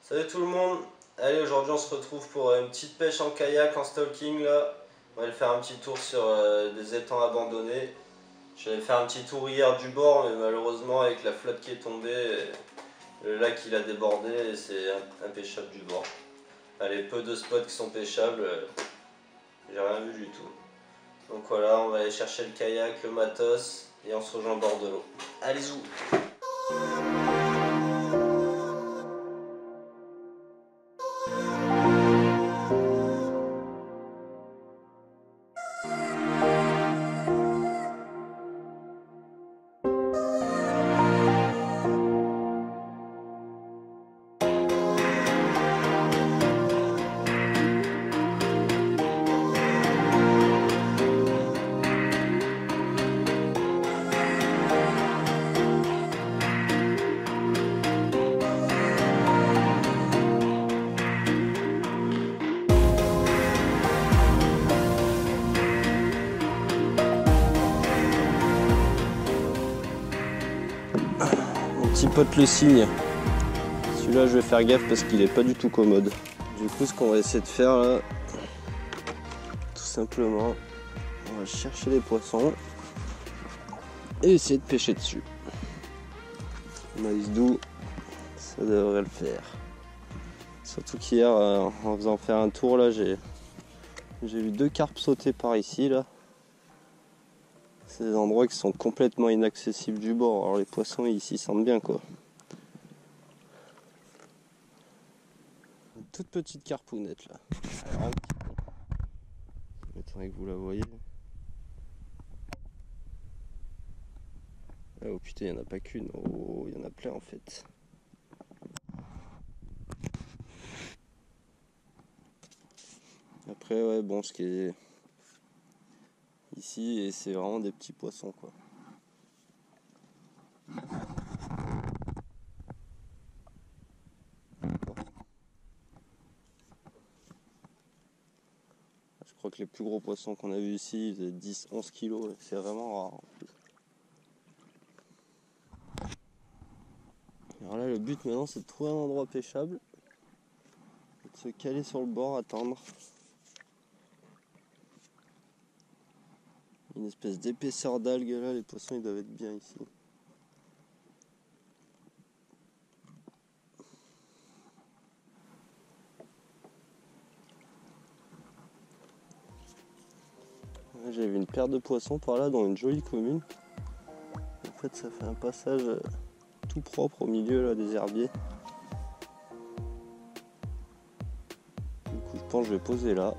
Salut tout le monde. Allez, aujourd'hui on se retrouve pour une petite pêche en kayak, en stalking là. On va aller faire un petit tour sur des étangs abandonnés. J'allais faire un petit tour hier du bord, mais malheureusement avec la flotte qui est tombée, le lac il a débordé et c'est impêchable du bord. Allez, peu de spots qui sont pêchables, j'ai rien vu du tout. Donc voilà, on va aller chercher le kayak, le matos et on se rejoint au bord de l'eau. Allez zou. Petit pote le cygne. Celui-là je vais faire gaffe parce qu'il est pas du tout commode. Du coup ce qu'on va essayer de faire là, tout simplement, on va chercher les poissons et essayer de pêcher dessus. Maïs doux, ça devrait le faire. Surtout qu'hier en faisant faire un tour là, j'ai vu 2 carpes sauter par ici là. C'est des endroits qui sont complètement inaccessibles du bord. Alors les poissons ici sentent bien quoi. Une toute petite carpounette là. Alors, attendez que vous la voyez. Oh putain, il n'y en a pas qu'une. Oh, il y en a plein en fait. Après ouais bon, ce qui est ici, c'est vraiment des petits poissons quoi. Je crois que les plus gros poissons qu'on a vus ici, ils faisaient 10-11 kilos, c'est vraiment rare en plus. Alors là le but maintenant c'est de trouver un endroit pêchable, et de se caler sur le bord, attendre. Une espèce d'épaisseur d'algues là, les poissons ils doivent être bien ici. J'ai vu une paire de poissons par là dans une jolie commune. En fait ça fait un passage tout propre au milieu là, des herbiers. Du coup je pense que je vais poser là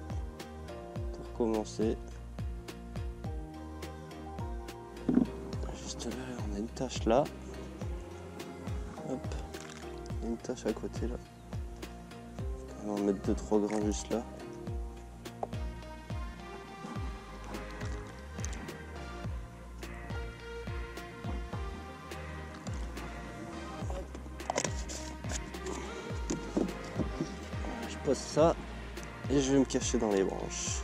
pour commencer. Juste là on a une tache là. Hop, il y a une tache à côté là. On va en mettre 2-3 grains juste là. Je pose ça et je vais me cacher dans les branches.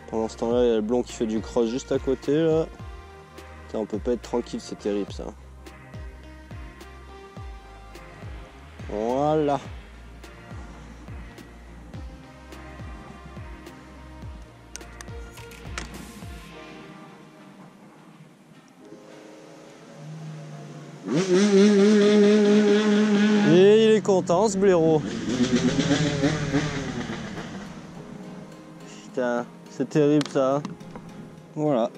Pendant ce temps-là, il y a le blond qui fait du cross juste à côté là. Putain, on peut pas être tranquille, c'est terrible ça. Voilà. Et il est content ce blaireau. Putain, c'est terrible ça. Voilà.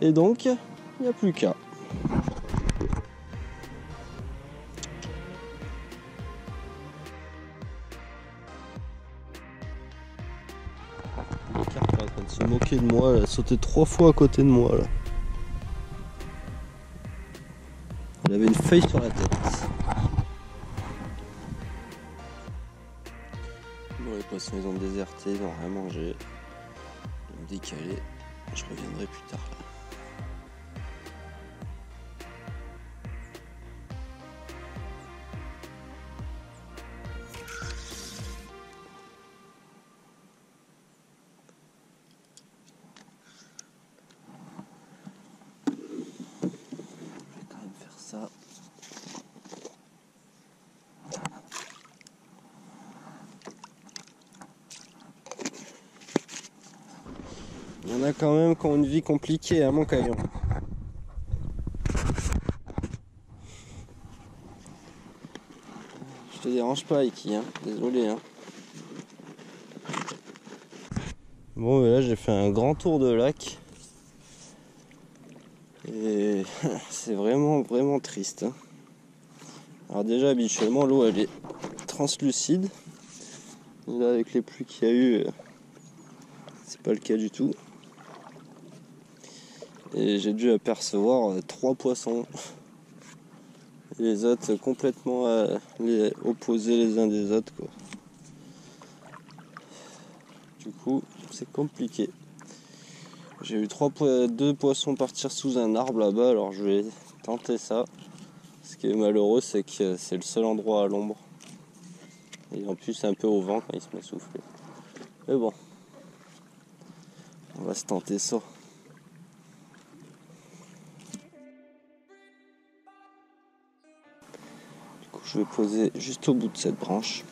Et donc, il n'y a plus qu'à. La carpe est en train de se moquer de moi, elle a sauté 3 fois à côté de moi là. Elle avait une feuille sur la tête. Bon, les poissons ils ont déserté, ils n'ont rien mangé. Ils me décalé. Je reviendrai plus tard là. ça. Il y en a quand même qui ont une vie compliquée à Montcaillon. Je te dérange pas, Iki, hein. Désolé. Hein. Bon, mais là j'ai fait un grand tour de lac. Et c'est vraiment triste. Hein. Alors déjà habituellement l'eau elle est translucide. Et là avec les pluies qu'il y a eu, c'est pas le cas du tout. Et j'ai dû apercevoir 3 poissons. Et les autres complètement opposés les uns des autres, quoi. Du coup c'est compliqué. J'ai eu 2 poissons partir sous un arbre là-bas, alors je vais tenter ça. Ce qui est malheureux, c'est que c'est le seul endroit à l'ombre. Et en plus c'est un peu au vent quand il se met à souffler. Mais bon, on va se tenter ça. Du coup je vais poser juste au bout de cette branche.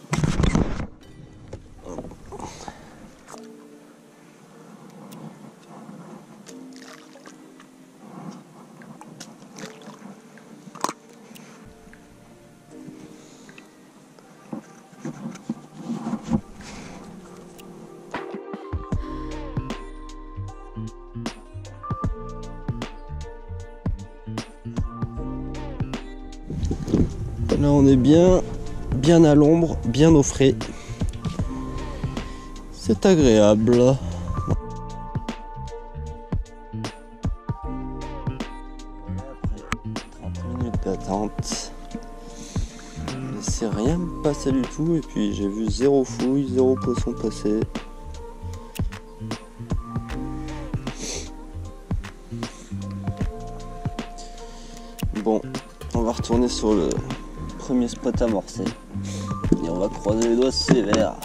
Là on est bien à l'ombre, bien au frais. C'est agréable. Après 30 minutes d'attente. Il ne s'est rien passé du tout et puis j'ai vu 0 fouille, 0 poisson passer. Bon, on va retourner sur le premier spot amorcé et on va croiser les doigts sévères.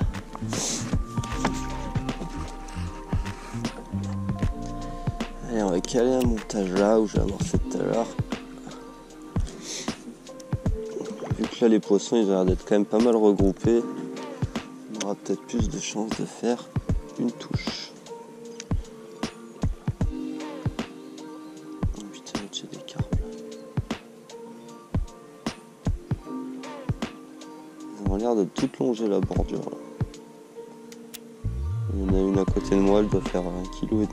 Allez, on va caler un montage là où j'ai amorcé tout à l'heure. Vu que là les poissons ils ont l'air d'être quand même pas mal regroupés, on aura peut-être plus de chances de faire une touche. Oh putain, j'ai des carpes. Ils ont l'air de tout longer la bordure là. Il y en a une à côté de moi, elle doit faire 1,5 kg.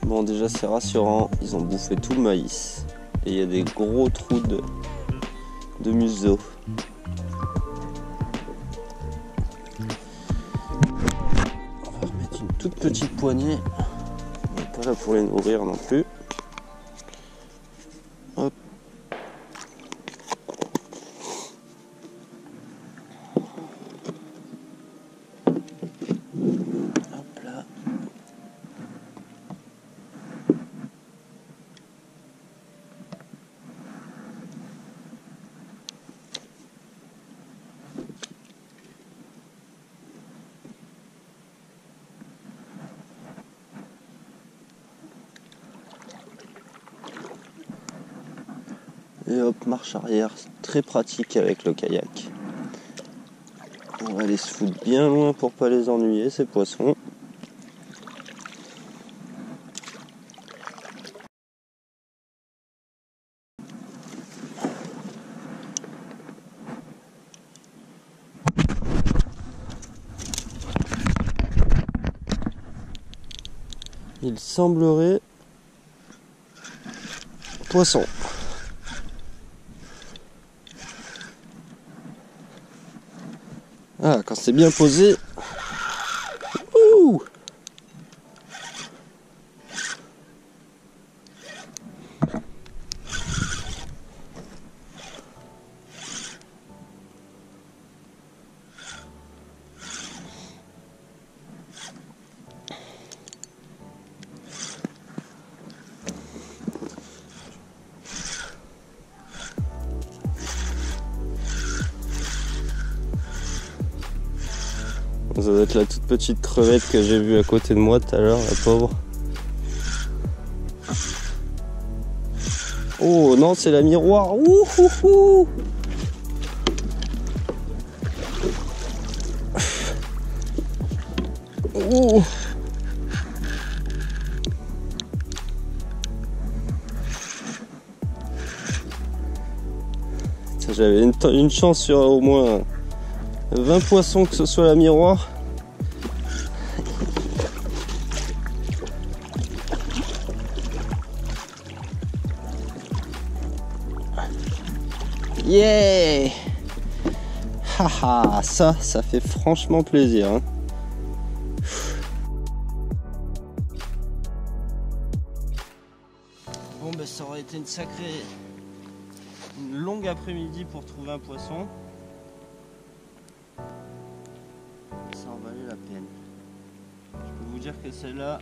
Bon, déjà c'est rassurant, ils ont bouffé tout le maïs et il y a des gros trous de museau. On va remettre une toute petite poignée, on n'est pas là pour les nourrir non plus. Hop. Hop là. Et hop, marche arrière, très pratique avec le kayak. On va aller se foutre bien loin pour pas les ennuyer, ces poissons. Il semblerait poisson. Ah, quand c'est bien posé. Ouh! Ça doit être la toute petite crevette que j'ai vue à côté de moi tout à l'heure, la pauvre. Oh non, c'est la miroir. Ouh, ouh, ouh. Ouh. J'avais une chance sur au moins 20 poissons que ce soit la miroir. Yeah! Haha, ça fait franchement plaisir. Hein. Bon ben ça aurait été une longue après-midi pour trouver un poisson. Ça en valait la peine. Je peux vous dire que celle-là,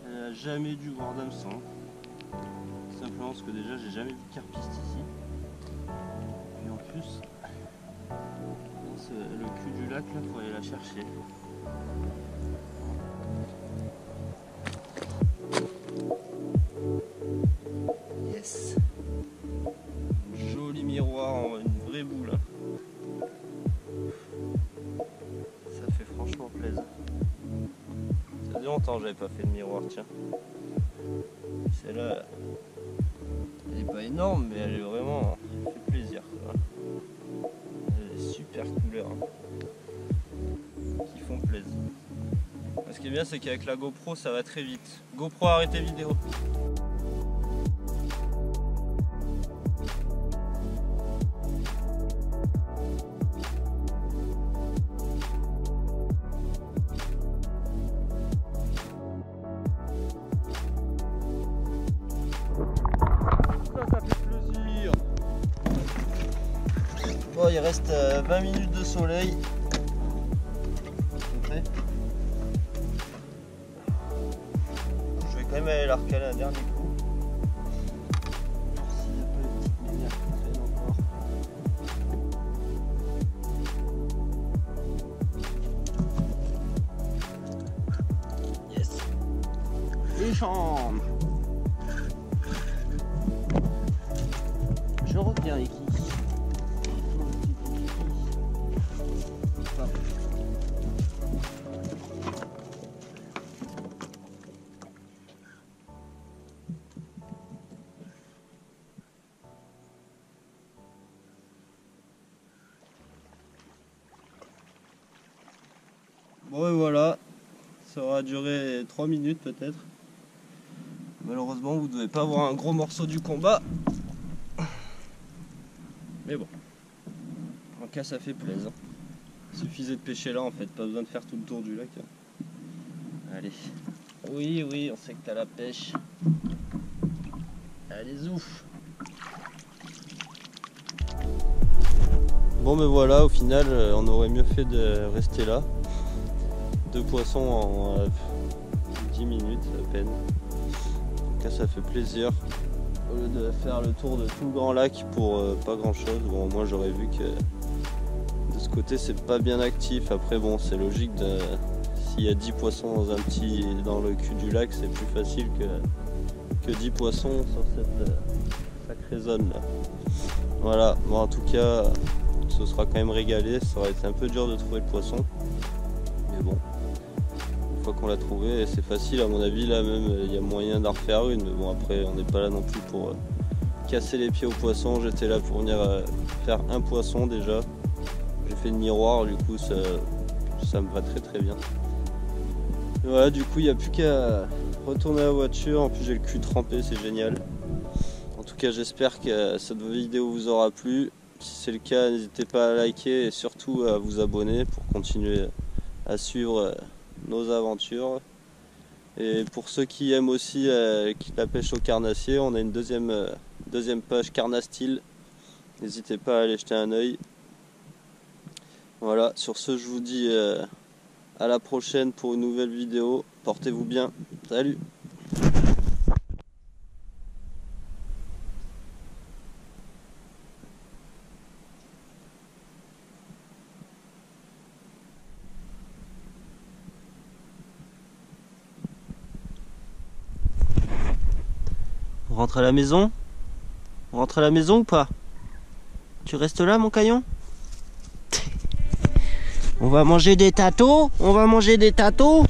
elle n'a jamais dû voir d'hameçon. Simplement parce que déjà j'ai jamais vu de carpiste ici. Et en plus, le cul du lac là, faut aller la chercher. Yes. Joli miroir, une vraie boule. Ça fait franchement plaisir. Ça fait longtemps que j'avais pas fait de miroir, tiens. Celle-là, elle est pas énorme, mais elle est vraiment, elle fait plaisir. Quoi. Elle a des super couleurs qui font plaisir. Ce qui est bien, c'est qu'avec la GoPro, ça va très vite. GoPro, arrêtez vidéo. Ça fait plaisir. Bon, il reste 20 minutes de soleil. Okay. Je vais quand même aller la recaler un dernier coup. S'il n'y a pas les petites lumières qui traînent encore. Yes. Les chambres. Je reviens avec qui? Bon et voilà, ça aura duré 3 minutes peut-être. Malheureusement vous ne devez pas avoir un gros morceau du combat. Mais bon, en cas ça fait plaisir. Il suffisait de pêcher là en fait, pas besoin de faire tout le tour du lac. Allez. Oui, on sait que t'as la pêche. Allez zouf. Bon mais voilà, au final on aurait mieux fait de rester là. 2 poissons en 10 minutes à peine. En tout cas ça fait plaisir. Au lieu de faire le tour de tout le grand lac pour pas grand chose. Bon moi j'aurais vu que de ce côté c'est pas bien actif. Après bon c'est logique de... S'il y a 10 poissons dans le cul du lac, c'est plus facile que 10 poissons sur cette sacrée zone là. Voilà, bon en tout cas ce sera quand même régalé. Ça aurait été un peu dur de trouver le poisson. Mais bon, une fois qu'on l'a trouvé, c'est facile à mon avis. Là même il y a moyen d'en refaire une. Mais bon après on n'est pas là non plus pour casser les pieds aux poissons. J'étais là pour venir faire un poisson déjà. J'ai fait le miroir, du coup ça me va très bien. Et voilà, du coup il n'y a plus qu'à retourner à la voiture. En plus j'ai le cul trempé, c'est génial. En tout cas j'espère que cette vidéo vous aura plu. Si c'est le cas, n'hésitez pas à liker et surtout à vous abonner pour continuer à suivre nos aventures. Et pour ceux qui aiment aussi la pêche au carnassier, on a une deuxième page Carnastyle. N'hésitez pas à aller jeter un œil. Voilà, sur ce je vous dis à la prochaine pour une nouvelle vidéo. Portez-vous bien. Salut! On rentre à la maison. On rentre à la maison ou pas? Tu restes là, mon caillon? On va manger des tâteaux? On va manger des tâteaux?